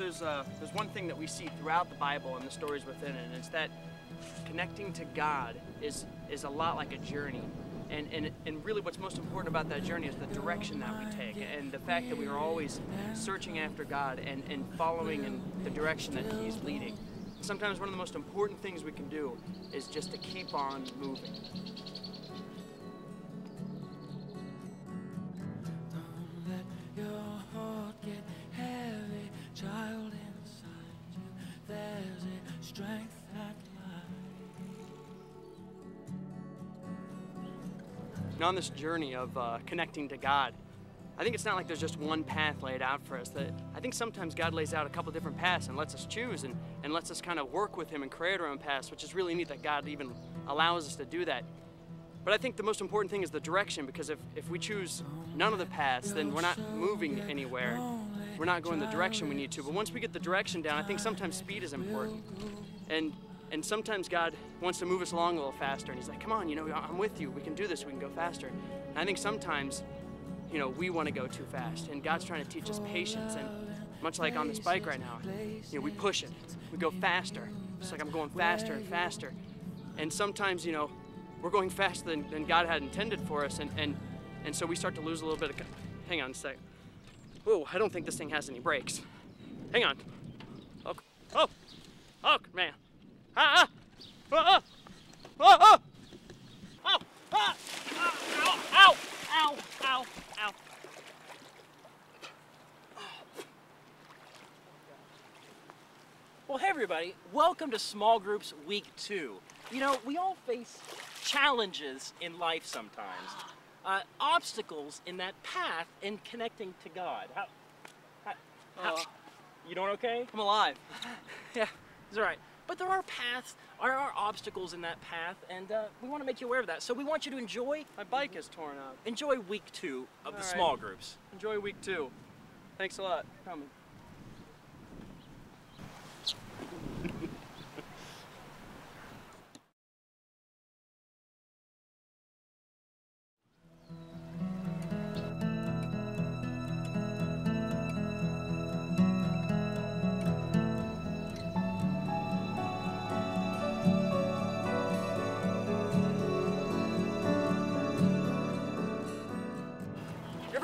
there's one thing that we see throughout the Bible and the stories within it, and it's that connecting to God is a lot like a journey. And really what's most important about that journey is the direction that we take, and the fact that we are always searching after God and following in the direction that He's leading. Sometimes one of the most important things we can do is just to keep on moving. Don't let your heart get heavy, child inside you. There's a strength that And on this journey of connecting to God, I think it's not like there's just one path laid out for us. I think sometimes God lays out a couple different paths and lets us choose and lets us kind of work with Him and create our own paths, which is really neat that God even allows us to do that. But I think the most important thing is the direction, because if we choose none of the paths, then we're not moving anywhere. We're not going the direction we need to. But once we get the direction down, I think sometimes speed is important. And sometimes God wants to move us along a little faster, and He's like, come on, I'm with you. We can do this. We can go faster. And I think sometimes, we want to go too fast, and God's trying to teach us patience. And much like on this bike right now, we push it. We go faster. It's like I'm going faster and faster. And sometimes, we're going faster than God had intended for us, and so we start to lose a little bit of... Hang on a sec. Whoa, I don't think this thing has any brakes. Hang on. Oh, man. Ow, ow, ow, ow. Well, hey everybody, welcome to Small Groups Week 2. We all face challenges in life sometimes. Obstacles in that path in connecting to God. You doing okay? I'm alive. Yeah, it's all right. But there are paths, there are obstacles in that path, and we want to make you aware of that. So we want you to enjoy... My bike is torn up. Enjoy Week 2 of the Small Groups. Enjoy Week 2. Thanks a lot for coming.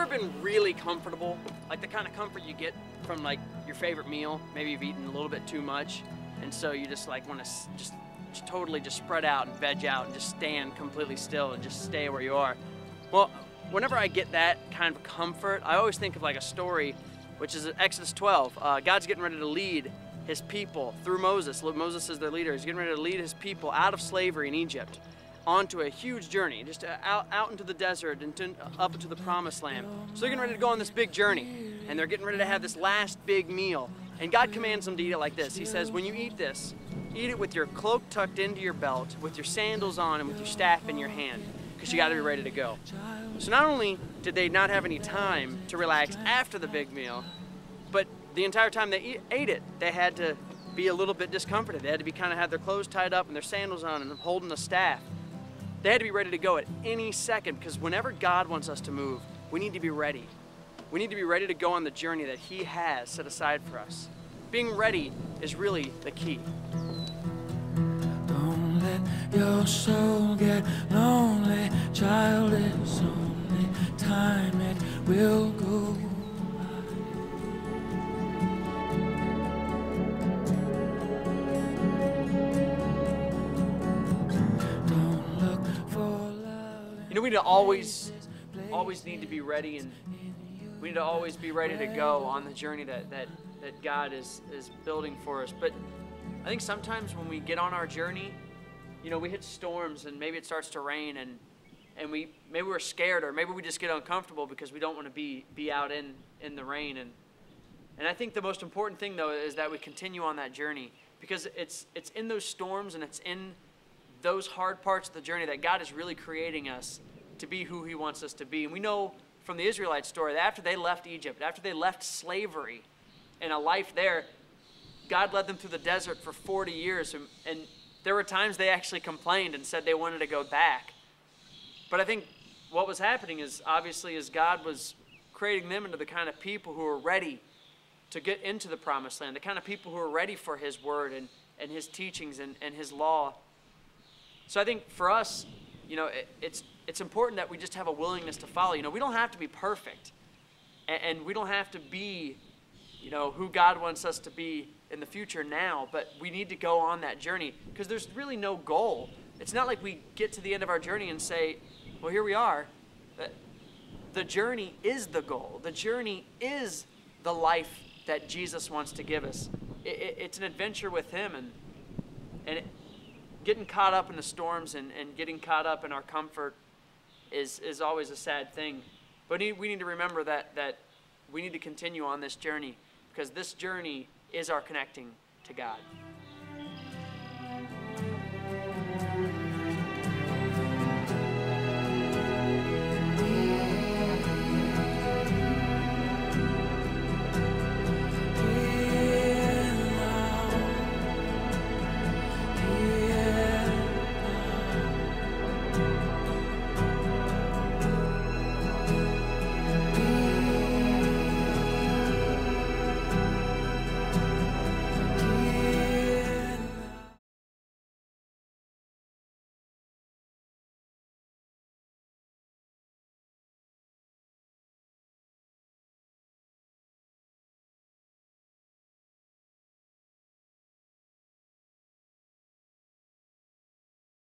Been really comfortable, like the kind of comfort you get from like your favorite meal. Maybe you've eaten a little bit too much, and so you just like want to just totally just spread out and veg out and just stand completely still and just stay where you are. Well, whenever I get that kind of comfort, I always think of like a story, which is Exodus 12. God's getting ready to lead His people through Moses. Moses is their leader. He's getting ready to lead His people out of slavery in Egypt, onto a huge journey, just out into the desert and up into the promised land. So they're getting ready to go on this big journey, and they're getting ready to have this last big meal. And God commands them to eat it like this. He says, when you eat this, eat it with your cloak tucked into your belt, with your sandals on, and with your staff in your hand, because you got to be ready to go. So not only did they not have any time to relax after the big meal, but the entire time they ate it, they had to be a little bit discomforted. They had to be kind of have their clothes tied up and their sandals on and holding the staff. They had to be ready to go at any second, because whenever God wants us to move, we need to be ready. We need to be ready to go on the journey that He has set aside for us. Being ready is really the key. Don't let your soul get lonely, child. It's only time it will go. We need to always need to be ready, and we need to always be ready to go on the journey that God is building for us. But I think sometimes when we get on our journey, we hit storms, and maybe it starts to rain, and maybe we're scared, or maybe we just get uncomfortable because we don't want to be out in the rain. And I think the most important thing, though, is that we continue on that journey, because it's in those storms and it's in those hard parts of the journey that God is really creating us to be who He wants us to be. And we know from the Israelite story that after they left Egypt, after they left slavery and a life there, God led them through the desert for 40 years. And there were times they actually complained and said they wanted to go back. But I think what was happening is, obviously, as God was creating them into the kind of people who were ready to get into the promised land, the kind of people who are ready for his word and his teachings and his law. So I think for us, it's important that we just have a willingness to follow. We don't have to be perfect, and we don't have to be, who God wants us to be in the future now, but we need to go on that journey because there's really no goal. It's not like we get to the end of our journey and say, well, here we are. The journey is the goal. The journey is the life that Jesus wants to give us. It's an adventure with him, and getting caught up in the storms and getting caught up in our comfort is always a sad thing. But we need to remember that we need to continue on this journey because this journey is our connecting to God.